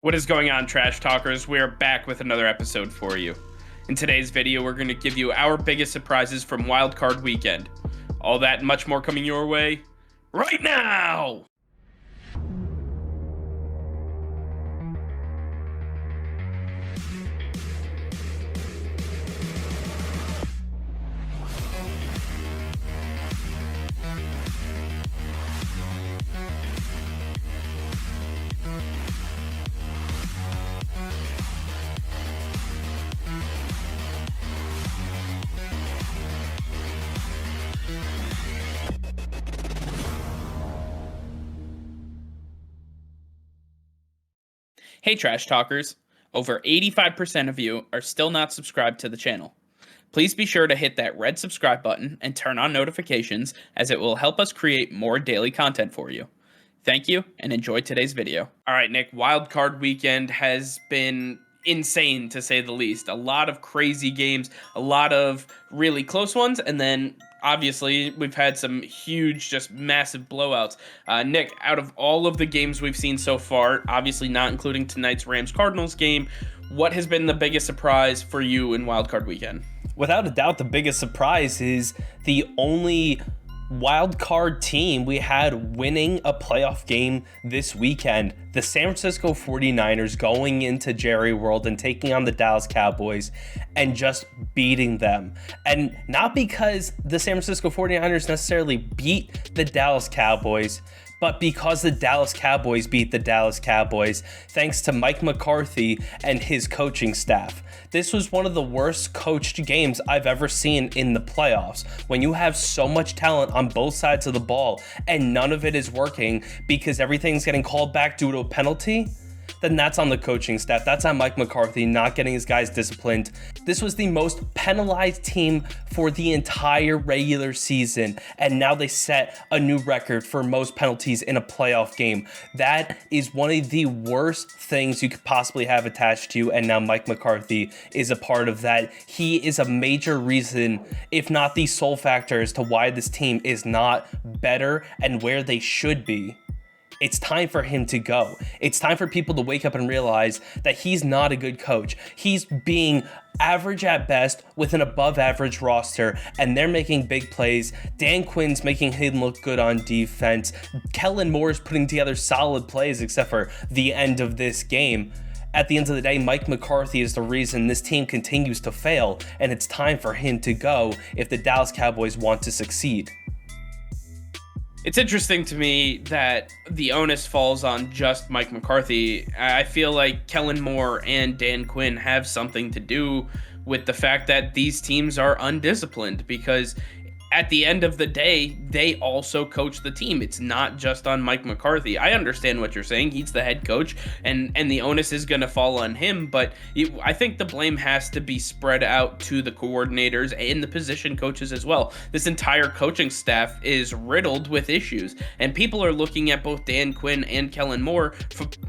What is going on, Trash Talkers? We're back with another episode for you. In today's video, we're going to give you our biggest surprises from Wild Card Weekend. All that and much more coming your way right now! Hey Trash Talkers, over 85% of you are still not subscribed to the channel. Please be sure to hit that red subscribe button and turn on notifications, as it will help us create more daily content for you. Thank you and enjoy today's video. Alright Nick, Wild Card Weekend has been insane to say the least. A lot of crazy games, a lot of really close ones, and then obviously we've had some huge, just massive blowouts. Nick, out of all of the games we've seen so far, obviously not including tonight's Rams-Cardinals game, what has been the biggest surprise for you in Wild Card Weekend? Without a doubt, the biggest surprise is the only wild card team we had winning a playoff game this weekend. The San Francisco 49ers going into Jerry World and taking on the Dallas Cowboys and just beating them. And not because the San Francisco 49ers necessarily beat the Dallas Cowboys, but because the Dallas Cowboys beat the Dallas Cowboys, thanks to Mike McCarthy and his coaching staff. This was one of the worst coached games I've ever seen in the playoffs. When you have so much talent on both sides of the ball and none of it is working because everything's getting called back due to a penalty, then that's on the coaching staff. That's on Mike McCarthy not getting his guys disciplined. This was the most penalized team for the entire regular season, and now they set a new record for most penalties in a playoff game. That is one of the worst things you could possibly have attached to you, and now Mike McCarthy is a part of that. He is a major reason, if not the sole factor, as to why this team is not better and where they should be. It's time for him to go. It's time for people to wake up and realize that he's not a good coach. He's being average at best with an above average roster, and they're making big plays. Dan Quinn's making him look good on defense. Kellen Moore is putting together solid plays except for the end of this game. At the end of the day, Mike McCarthy is the reason this team continues to fail, and it's time for him to go if the Dallas Cowboys want to succeed. It's interesting to me that the onus falls on just Mike McCarthy. I feel like Kellen Moore and Dan Quinn have something to do with the fact that these teams are undisciplined, because at the end of the day, they also coach the team. It's not just on Mike McCarthy. I understand what you're saying. He's the head coach, and the onus is going to fall on him, but I think the blame has to be spread out to the coordinators and the position coaches as well. This entire coaching staff is riddled with issues, and people are looking at both Dan Quinn and Kellen Moore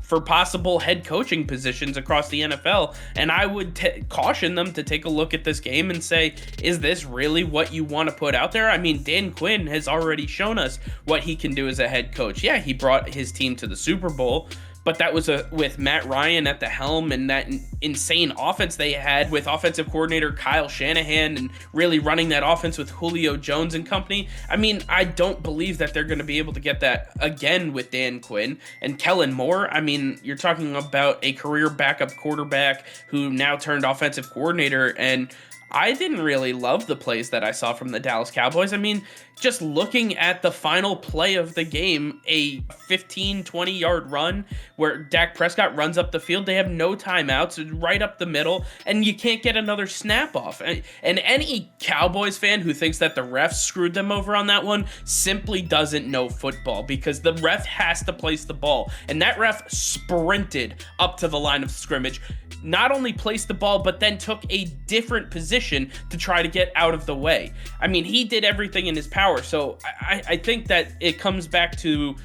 for possible head coaching positions across the NFL, and I would caution them to take a look at this game and say, is this really what you want to put out there? I mean, Dan Quinn has already shown us what he can do as a head coach. Yeah, he brought his team to the Super Bowl, but that was with Matt Ryan at the helm and that insane offense they had with offensive coordinator Kyle Shanahan and really running that offense with Julio Jones and company. I mean, I don't believe that they're going to be able to get that again with Dan Quinn. And Kellen Moore, I mean, you're talking about a career backup quarterback who now turned offensive coordinator, and I didn't really love the plays that I saw from the Dallas Cowboys. I mean, just looking at the final play of the game, a 15, 20-yard run where Dak Prescott runs up the field. They have no timeouts, right up the middle, and you can't get another snap off. And any Cowboys fan who thinks that the refs screwed them over on that one simply doesn't know football, because the ref has to place the ball. And that ref sprinted up to the line of scrimmage, not only placed the ball, but then took a different position to try to get out of the way. I mean, he did everything in his power. So I think that it comes back to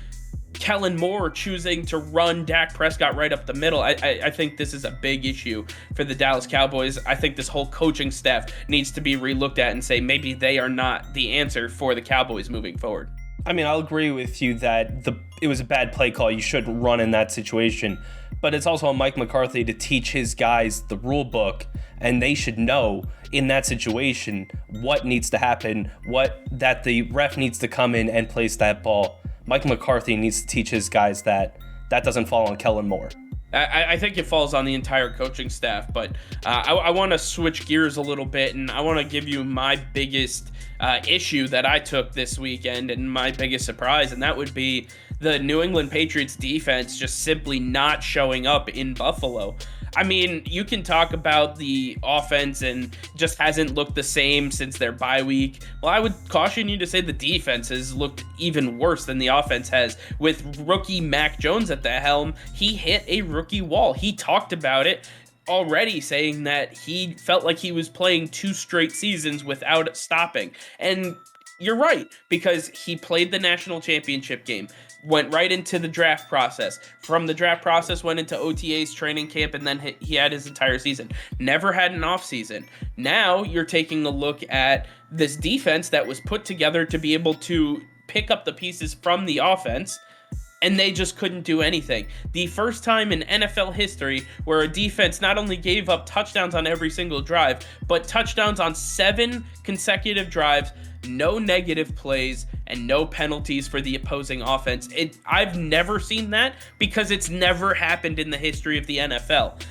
Kellen Moore choosing to run Dak Prescott right up the middle. I think this is a big issue for the Dallas Cowboys. I think this whole coaching staff needs to be relooked at and say maybe they are not the answer for the Cowboys moving forward. I mean, I'll agree with you that it was a bad play call. You shouldn't run in that situation. but it's also on Mike McCarthy to teach his guys the rule book, and they should know in that situation what needs to happen, that the ref needs to come in and place that ball. Mike McCarthy needs to teach his guys that doesn't fall on Kellen Moore. I think it falls on the entire coaching staff, but I want to switch gears a little bit, and I want to give you my biggest issue that I took this weekend and my biggest surprise, and that would be the New England Patriots defense just simply not showing up in Buffalo. I mean, you can talk about the offense and just hasn't looked the same since their bye week. Well, I would caution you to say the defense has looked even worse than the offense has. With rookie Mac Jones at the helm, he hit a rookie wall. He talked about it already, saying that he felt like he was playing 2 straight seasons without stopping. And you're right, because he played the national championship game, went right into the draft process. From the draft process, went into OTA's training camp, and then he had his entire season. Never had an off season. Now you're taking a look at this defense that was put together to be able to pick up the pieces from the offense, and they just couldn't do anything. The first time in NFL history where a defense not only gave up touchdowns on every single drive, but touchdowns on 7 consecutive drives, no negative plays, and no penalties for the opposing offense. I've never seen that because it's never happened in the history of the NFL.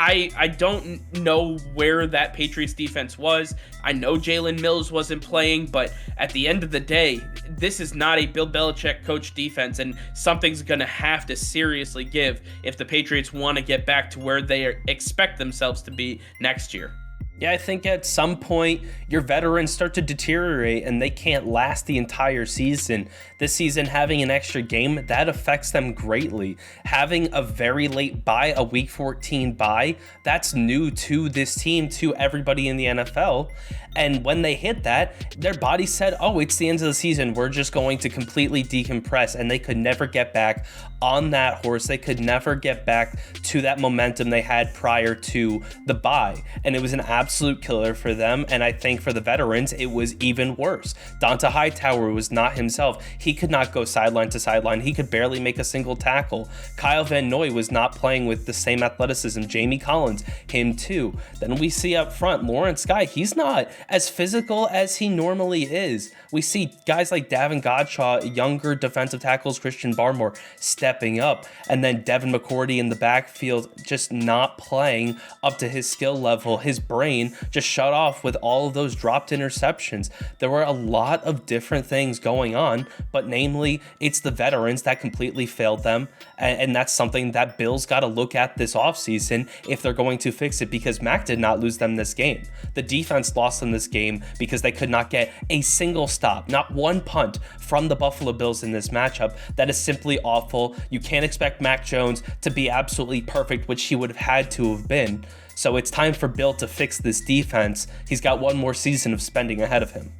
I don't know where that Patriots defense was. I know Jalen Mills wasn't playing, but at the end of the day, this is not a Bill Belichick coach defense, and something's going to have to seriously give if the Patriots want to get back to where they expect themselves to be next year. Yeah, I think at some point your veterans start to deteriorate and they can't last the entire season. This season, having an extra game, that affects them greatly. Having a very late bye, a week 14 bye, that's new to this team, to everybody in the NFL. And when they hit that, their body said, oh, it's the end of the season. We're just going to completely decompress. And they could never get back on that horse. They could never get back to that momentum they had prior to the bye. And it was an absolute killer for them. And I think for the veterans, it was even worse. Donta Hightower was not himself. He could not go sideline to sideline. He could barely make a single tackle. Kyle Van Noy was not playing with the same athleticism. Jamie Collins, him too. Then we see up front, Lawrence Guy, he's not as physical as he normally is. We see guys like Davin Godchaux, younger defensive tackles, Christian Barmore stepping up, and then Devin McCourty in the backfield just not playing up to his skill level. His brain just shut off with all of those dropped interceptions. There were a lot of different things going on, but namely, it's the veterans that completely failed them, and that's something that Bill's got to look at this offseason if they're going to fix it, because Mac did not lose them this game. The defense lost them this game because they could not get a single stop, not one punt from the Buffalo Bills in this matchup. That is simply awful. You can't expect Mac Jones to be absolutely perfect, which he would have had to have been. So it's time for Bill to fix this defense. He's got one more season of spending ahead of him.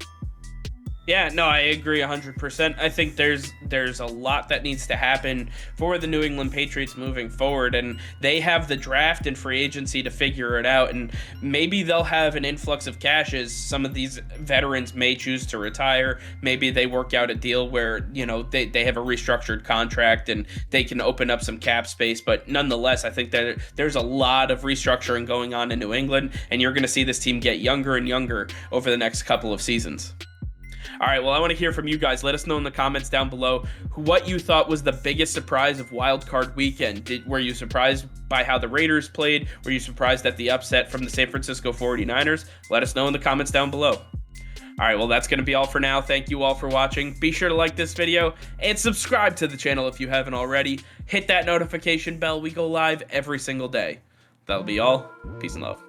Yeah, no, I agree 100%. I think there's a lot that needs to happen for the New England Patriots moving forward, and they have the draft and free agency to figure it out, and maybe they'll have an influx of cash as some of these veterans may choose to retire. Maybe they work out a deal where, you know, they have a restructured contract and they can open up some cap space, but nonetheless, I think that there's a lot of restructuring going on in New England, and you're going to see this team get younger and younger over the next couple of seasons. All right, well, I want to hear from you guys. Let us know in the comments down below what you thought was the biggest surprise of Wild Card Weekend. Were you surprised by how the Raiders played? Were you surprised at the upset from the San Francisco 49ers? Let us know in the comments down below. All right, well, that's going to be all for now. Thank you all for watching. Be sure to like this video and subscribe to the channel if you haven't already. Hit that notification bell. We go live every single day. That'll be all. Peace and love.